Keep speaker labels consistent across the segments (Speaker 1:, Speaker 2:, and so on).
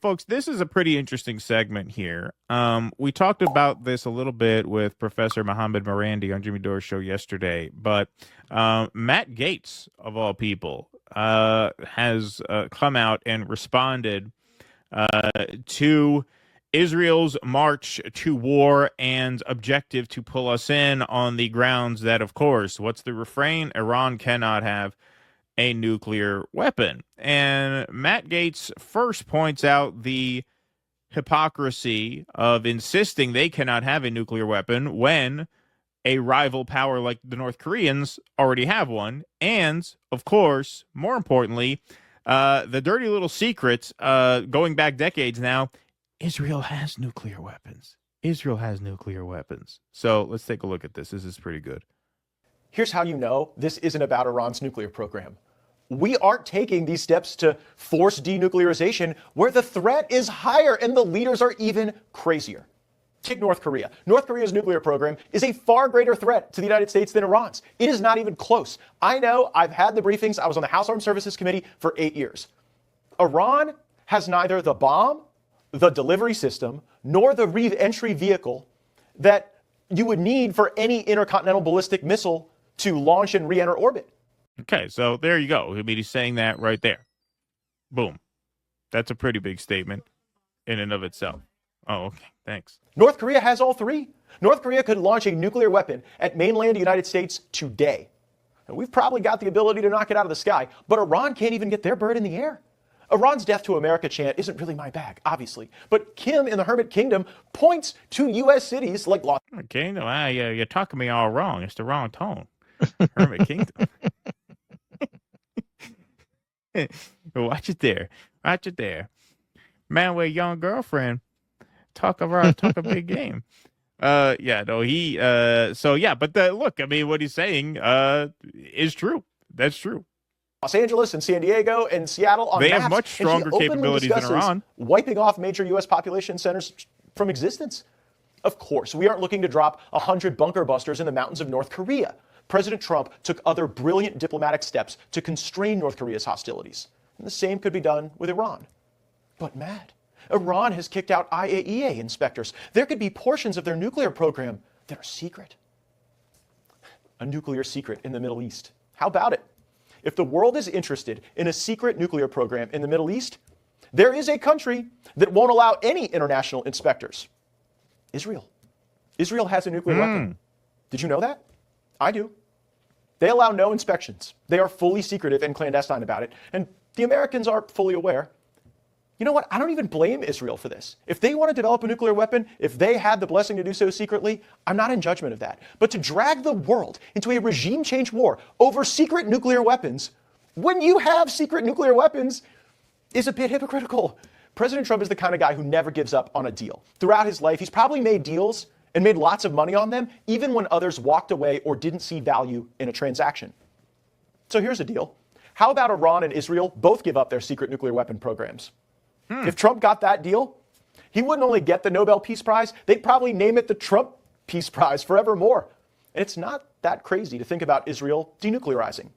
Speaker 1: Folks, this is a pretty interesting segment here. We talked about this a little bit with Professor Mohammed Marandi on Jimmy Dore's show yesterday, but Matt Gaetz, of all people, has come out and responded to Israel's march to war and objective to pull us in on the grounds that, of course, what's the refrain? Iran cannot have a nuclear weapon. And Matt Gaetz first points out the hypocrisy of insisting they cannot have a nuclear weapon when a rival power like the North Koreans already have one. And, of course, more importantly, the dirty little secret, going back decades now, Israel has nuclear weapons. Israel has nuclear weapons. So let's take a look at this. This is pretty good.
Speaker 2: Here's how you know this isn't about Iran's nuclear program. We aren't taking these steps to force denuclearization where the threat is higher and the leaders are even crazier. Take North Korea. North Korea's nuclear program is a far greater threat to the United States than Iran's. It is not even close. I know, I've had the briefings. I was on the House Armed Services Committee for 8 years. Iran has neither the bomb, the delivery system, nor the re-entry vehicle that you would need for any intercontinental ballistic missile to launch and re-enter orbit.
Speaker 1: Okay, so there you go. I mean, he's saying that right there. Boom. That's a pretty big statement in and of itself. Oh, okay. Thanks.
Speaker 2: North Korea has all three. North Korea could launch a nuclear weapon at mainland United States today. And we've probably got the ability to knock it out of the sky, but Iran can't even get their bird in the air. Iran's death to America chant isn't really my bag, obviously. But Kim in the Hermit Kingdom points to U.S. cities like Los
Speaker 1: Angeles. Okay, no, you're talking me all wrong. It's the wrong tone. Hermit Kingdom. Watch it there. Watch it there. Man with a young girlfriend. Talk a big game. But look, I mean, what he's saying is true. That's true.
Speaker 2: Los Angeles and San Diego and Seattle on
Speaker 1: they
Speaker 2: maps,
Speaker 1: have much stronger capabilities than Iran.
Speaker 2: Wiping off major U.S. population centers from existence. Of course, we aren't looking to drop 100 bunker busters in the mountains of North Korea. President Trump took other brilliant diplomatic steps to constrain North Korea's hostilities. And the same could be done with Iran. But Matt, Iran has kicked out IAEA inspectors. There could be portions of their nuclear program that are secret. A nuclear secret in the Middle East. How about it? If the world is interested in a secret nuclear program in the Middle East, there is a country that won't allow any international inspectors. Israel. Israel has a nuclear weapon. Did you know that? I do. They allow no inspections. They are fully secretive and clandestine about it. And the Americans are fully aware. You know what? I don't even blame Israel for this. If they want to develop a nuclear weapon, if they had the blessing to do so secretly, I'm not in judgment of that. But to drag the world into a regime change war over secret nuclear weapons, when you have secret nuclear weapons, is a bit hypocritical. President Trump is the kind of guy who never gives up on a deal. Throughout his life, he's probably made deals and made lots of money on them, even when others walked away or didn't see value in a transaction. So here's a deal. How about Iran and Israel both give up their secret nuclear weapon programs? If Trump got that deal, he wouldn't only get the Nobel Peace Prize, they'd probably name it the Trump Peace Prize forevermore. And it's not that crazy to think about Israel denuclearizing.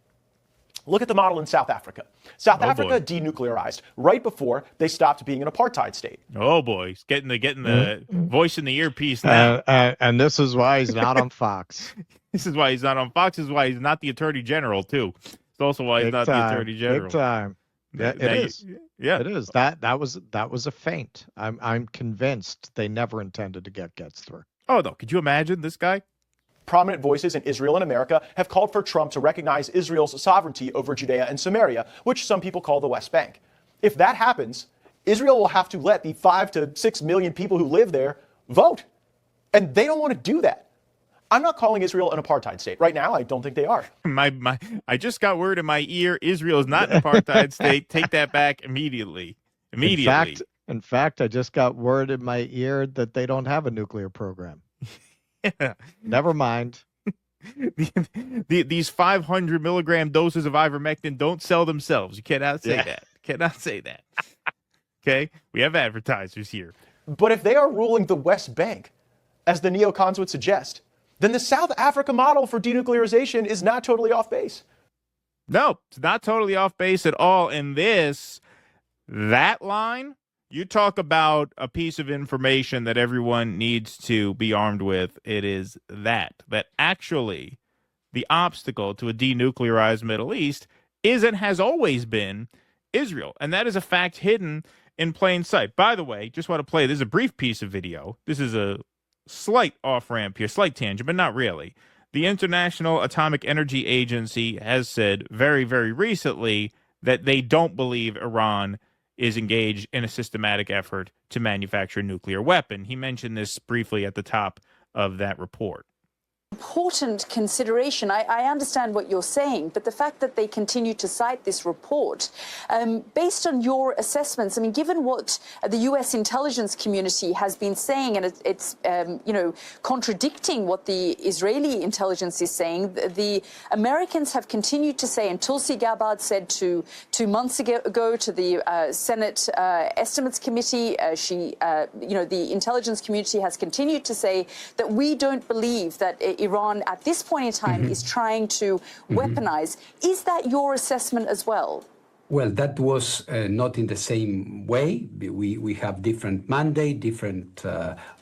Speaker 2: Look at the model in South Africa. South Africa denuclearized right before they stopped being an apartheid state.
Speaker 1: Oh boy, he's getting the voice in the earpiece now.
Speaker 3: And this is why he's not on Fox.
Speaker 1: This is why he's not on Fox. This is why he's not the Attorney General too. It's also why he's not the Attorney General.
Speaker 3: Big time. Yeah, it is.
Speaker 1: Yeah,
Speaker 3: it is. That was a feint. I'm convinced they never intended to get Gaetz through.
Speaker 1: Oh no, could you imagine this guy?
Speaker 2: Prominent voices in Israel and America have called for Trump to recognize Israel's sovereignty over Judea and Samaria, which some people call the West Bank. If that happens, Israel will have to let the 5 to 6 million people who live there vote. And they don't want to do that. I'm not calling Israel an apartheid state. Right now, I don't think they are.
Speaker 1: I just got word in my ear, Israel is not an apartheid state. Take that back immediately. Immediately.
Speaker 3: In fact, I just got word in my ear that they don't have a nuclear program.
Speaker 1: Yeah.
Speaker 3: Never mind.
Speaker 1: These 500 milligram doses of ivermectin don't sell themselves. You cannot say that. Cannot say that. Okay? We have advertisers here.
Speaker 2: But if they are ruling the West Bank, as the neocons would suggest, then the South Africa model for denuclearization is not totally off base.
Speaker 1: No, it's not totally off base at all. And that line You talk about a piece of information that everyone needs to be armed with. It is that actually the obstacle to a denuclearized Middle East is and has always been Israel. And that is a fact hidden in plain sight. By the way, just want to play, this is a brief piece of video. This is a slight off ramp here, slight tangent, but not really. The International Atomic Energy Agency has said very, very recently that they don't believe Iran is engaged in a systematic effort to manufacture a nuclear weapon. He mentioned this briefly at the top of that report.
Speaker 4: Important consideration. I understand what you're saying, but the fact that they continue to cite this report, based on your assessments, I mean, given what the U.S. intelligence community has been saying, and it's contradicting what the Israeli intelligence is saying, the Americans have continued to say, and Tulsi Gabbard said two months ago to the Senate Estimates Committee, the intelligence community has continued to say that we don't believe that Iran at this point in time is trying to weaponize. Is that your assessment as well?
Speaker 5: Well, that was not in the same way. We have different mandate, different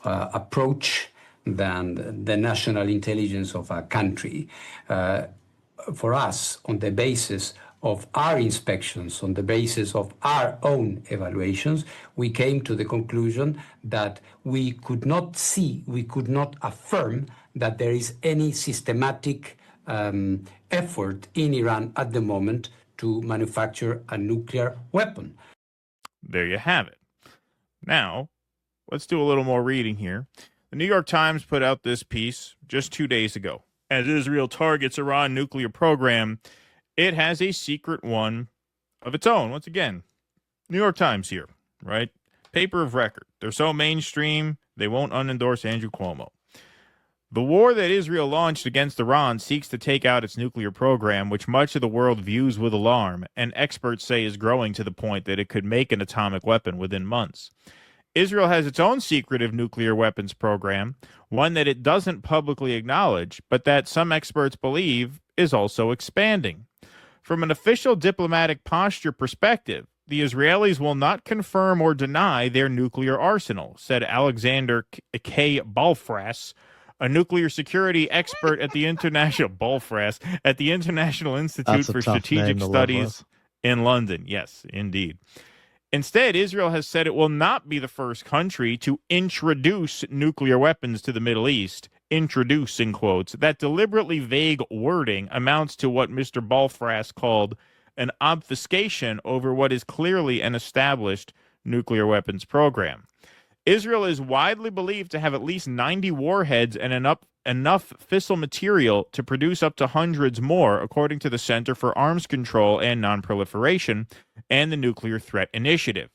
Speaker 5: approach than the national intelligence of a country. For us, on the basis of our inspections, on the basis of our own evaluations, we came to the conclusion that we could not affirm that there is any systematic effort in Iran at the moment to manufacture a nuclear weapon.
Speaker 1: There you have it. Now, let's do a little more reading here. The New York Times put out this piece just 2 days ago. As Israel targets Iran nuclear program, it has a secret one of its own. Once again, New York Times here, right? Paper of record. They're so mainstream, they won't unendorse Andrew Cuomo. The war that Israel launched against Iran seeks to take out its nuclear program, which much of the world views with alarm, and experts say is growing to the point that it could make an atomic weapon within months. Israel has its own secretive nuclear weapons program, one that it doesn't publicly acknowledge, but that some experts believe is also expanding. From an official diplomatic posture perspective, the Israelis will not confirm or deny their nuclear arsenal, said Alexander K. Balfras, a nuclear security expert at the International Institute for Strategic Studies in London. Yes, indeed. Instead, Israel has said it will not be the first country to introduce nuclear weapons to the Middle East. Introduce, in quotes. That deliberately vague wording amounts to what Mr. Balfras called an obfuscation over what is clearly an established nuclear weapons program. Israel is widely believed to have at least 90 warheads and enough fissile material to produce up to hundreds more, according to the Center for Arms Control and Nonproliferation and the Nuclear Threat Initiative.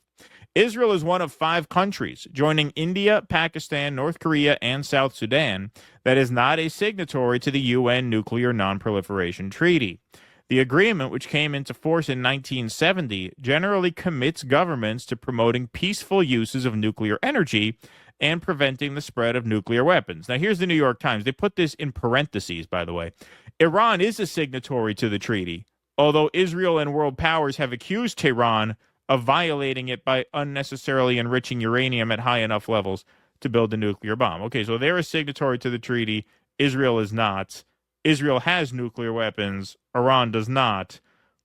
Speaker 1: Israel is one of 5 countries, joining India, Pakistan, North Korea, and South Sudan, that is not a signatory to the UN Nuclear Nonproliferation Treaty. The agreement, which came into force in 1970, generally commits governments to promoting peaceful uses of nuclear energy and preventing the spread of nuclear weapons. Now, here's the New York Times. They put this in parentheses, by the way. Iran is a signatory to the treaty, although Israel and world powers have accused Tehran of violating it by unnecessarily enriching uranium at high enough levels to build a nuclear bomb. Okay, so they're a signatory to the treaty. Israel is not. Israel has nuclear weapons. Iran does not.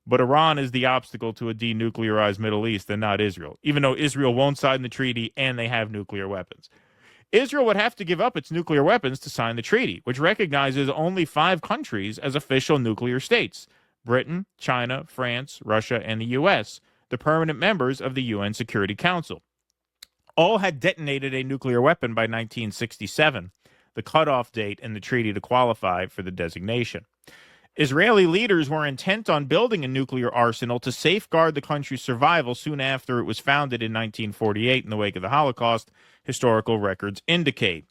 Speaker 1: But Iran is the obstacle to a denuclearized Middle East and not Israel, even though Israel won't sign the treaty and they have nuclear weapons. Israel would have to give up its nuclear weapons to sign the treaty, which recognizes only 5 countries as official nuclear states: Britain, China, France, Russia, and the U.S., the permanent members of the UN Security Council. All had detonated a nuclear weapon by 1967, the cutoff date in the treaty to qualify for the designation. Israeli leaders were intent on building a nuclear arsenal to safeguard the country's survival soon after it was founded in 1948 in the wake of the Holocaust, historical records indicate.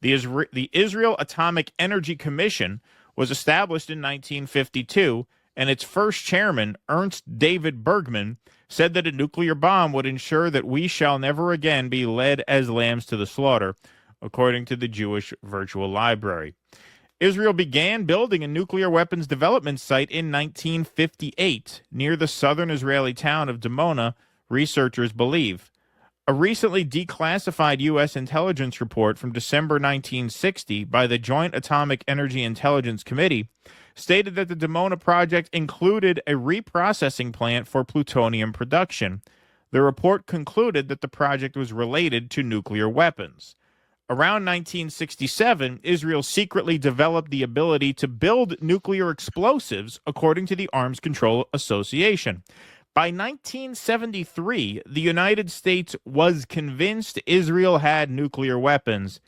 Speaker 1: The Israel Atomic Energy Commission was established in 1952, and its first chairman, Ernst David Bergman, said that a nuclear bomb would ensure that we shall never again be led as lambs to the slaughter, according to the Jewish Virtual Library. Israel began building a nuclear weapons development site in 1958 near the southern Israeli town of Dimona, researchers believe. A recently declassified U.S. intelligence report from December 1960 by the Joint Atomic Energy Intelligence Committee stated that the Dimona project included a reprocessing plant for plutonium production. The report concluded that the project was related to nuclear weapons. Around 1967, Israel secretly developed the ability to build nuclear explosives, according to the Arms Control Association. By 1973, the United States was convinced Israel had nuclear weapons,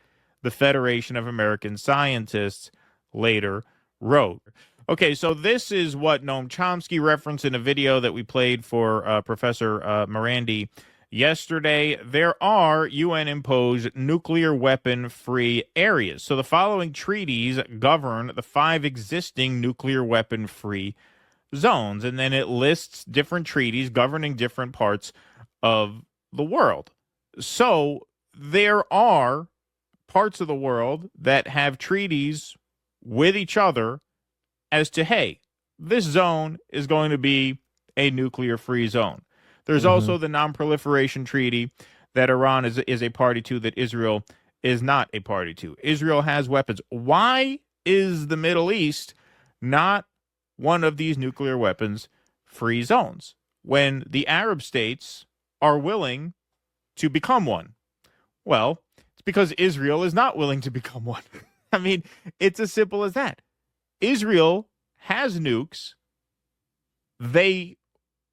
Speaker 1: the Federation of American Scientists later wrote. Okay, so this is what Noam Chomsky referenced in a video that we played for Professor Morandi yesterday. There are UN-imposed nuclear weapon-free areas. So the following treaties govern the 5 existing nuclear weapon-free zones, and then it lists different treaties governing different parts of the world. So there are parts of the world that have treaties with each other as to, hey, this zone is going to be a nuclear-free zone. There's also the Non-Proliferation Treaty that Iran is a party to that Israel is not a party to. Israel has weapons. Why is the Middle East not one of these nuclear weapons free zones when the Arab states are willing to become one? Well, it's because Israel is not willing to become one. I mean, it's as simple as that. Israel has nukes. They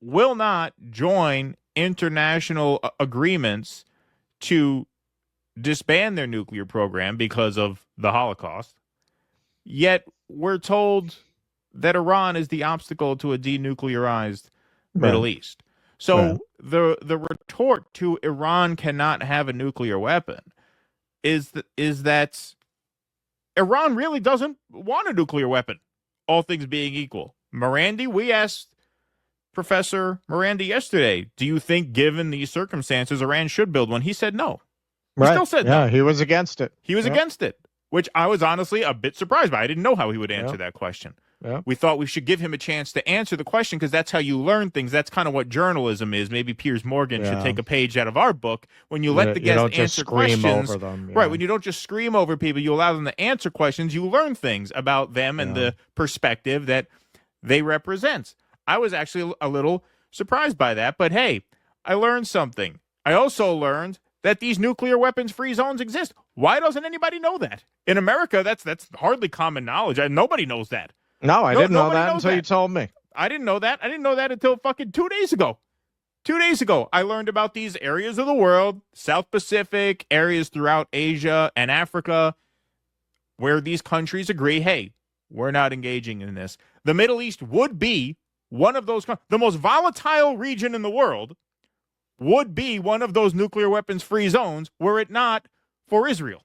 Speaker 1: will not join international agreements to disband their nuclear program because of the Holocaust. Yet we're told that Iran is the obstacle to a denuclearized Middle East. So the retort to Iran cannot have a nuclear weapon is that Iran really doesn't want a nuclear weapon, all things being equal. Morandi, we asked Professor Morandi yesterday, do you think given these circumstances Iran should build one? He said no. He still said no.
Speaker 3: He was against it.
Speaker 1: He was against it, which I was honestly a bit surprised by. I didn't know how he would answer that question. We thought we should give him a chance to answer the question because that's how you learn things. That's kind of what journalism is. Maybe Piers Morgan should take a page out of our book. When you let the guest answer questions,
Speaker 3: over them,
Speaker 1: right? When you don't just scream over people, you allow them to answer questions. You learn things about them and the perspective that they represent. I was actually a little surprised by that, but hey, I learned something. I also learned that these nuclear weapons-free zones exist. Why doesn't anybody know that? In America, that's hardly common knowledge. Nobody knows that.
Speaker 3: No, I didn't know that until you told me.
Speaker 1: I didn't know that. I didn't know that until fucking 2 days ago. 2 days ago, I learned about these areas of the world, South Pacific, areas throughout Asia and Africa, where these countries agree, hey, we're not engaging in this. The Middle East would be one of those, the most volatile region in the world would be one of those nuclear weapons-free zones were it not for Israel.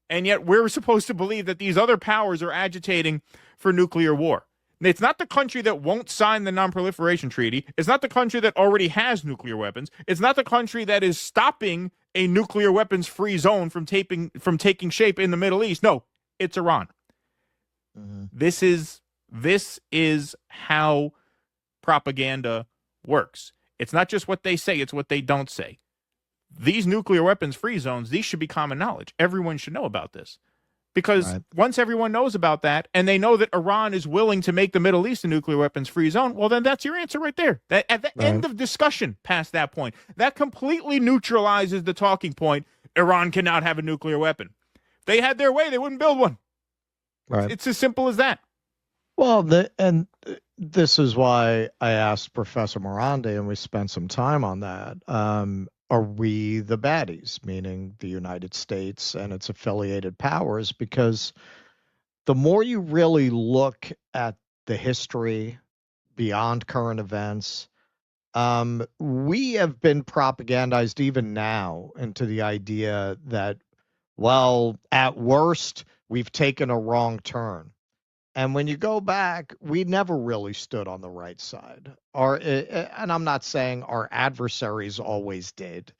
Speaker 1: And yet we're supposed to believe that these other powers are agitating for nuclear war. It's not the country that won't sign the Non-Proliferation Treaty. It's not the country that already has nuclear weapons. It's not the country that is stopping a nuclear weapons-free zone from taking shape in the Middle East. No, it's Iran. This is how propaganda works. It's not just what they say, it's what they don't say. These nuclear weapons-free zones, these should be common knowledge. Everyone should know about this. Because once everyone knows about that, and they know that Iran is willing to make the Middle East a nuclear weapons-free zone, well, then that's your answer right there. That at the end of discussion past that point, that completely neutralizes the talking point, Iran cannot have a nuclear weapon. If they had their way, they wouldn't build one. It's as simple as that.
Speaker 3: Well, this is why I asked Professor Morandi, and we spent some time on that. Are we the baddies, meaning the United States and its affiliated powers? Because the more you really look at the history beyond current events, we have been propagandized even now into the idea that, well, at worst, we've taken a wrong turn. And when you go back, we never really stood on the right side. And I'm not saying our adversaries always did,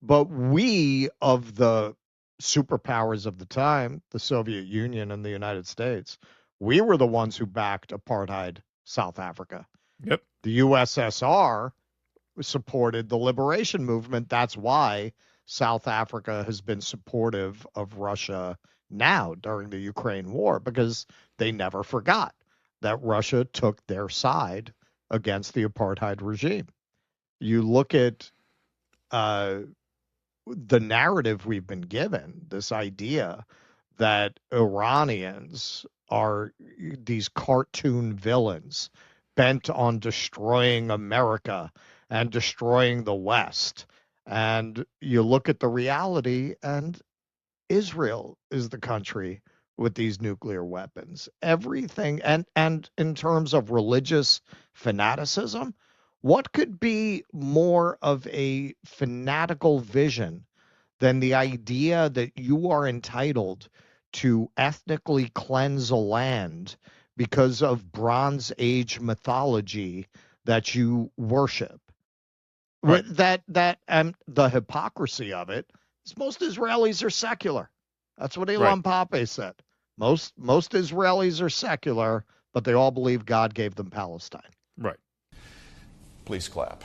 Speaker 3: but we of the superpowers of the time, the Soviet Union and the United States, we were the ones who backed apartheid South Africa.
Speaker 1: Yep.
Speaker 3: The USSR supported the liberation movement. That's why South Africa has been supportive of Russia now during the Ukraine war, because they never forgot that Russia took their side against the apartheid regime. You look at the narrative we've been given, this idea that Iranians are these cartoon villains bent on destroying America and destroying the West. And you look at the reality, and Israel is the country with these nuclear weapons. Everything, and in terms of religious fanaticism, what could be more of a fanatical vision than the idea that you are entitled to ethnically cleanse a land because of Bronze Age mythology that you worship?
Speaker 1: Right.
Speaker 3: That and the hypocrisy of it is most Israelis are secular. That's what Ilan Pappé said. Most Israelis are secular, but they all believe God gave them Palestine.
Speaker 1: Right.
Speaker 2: Please clap.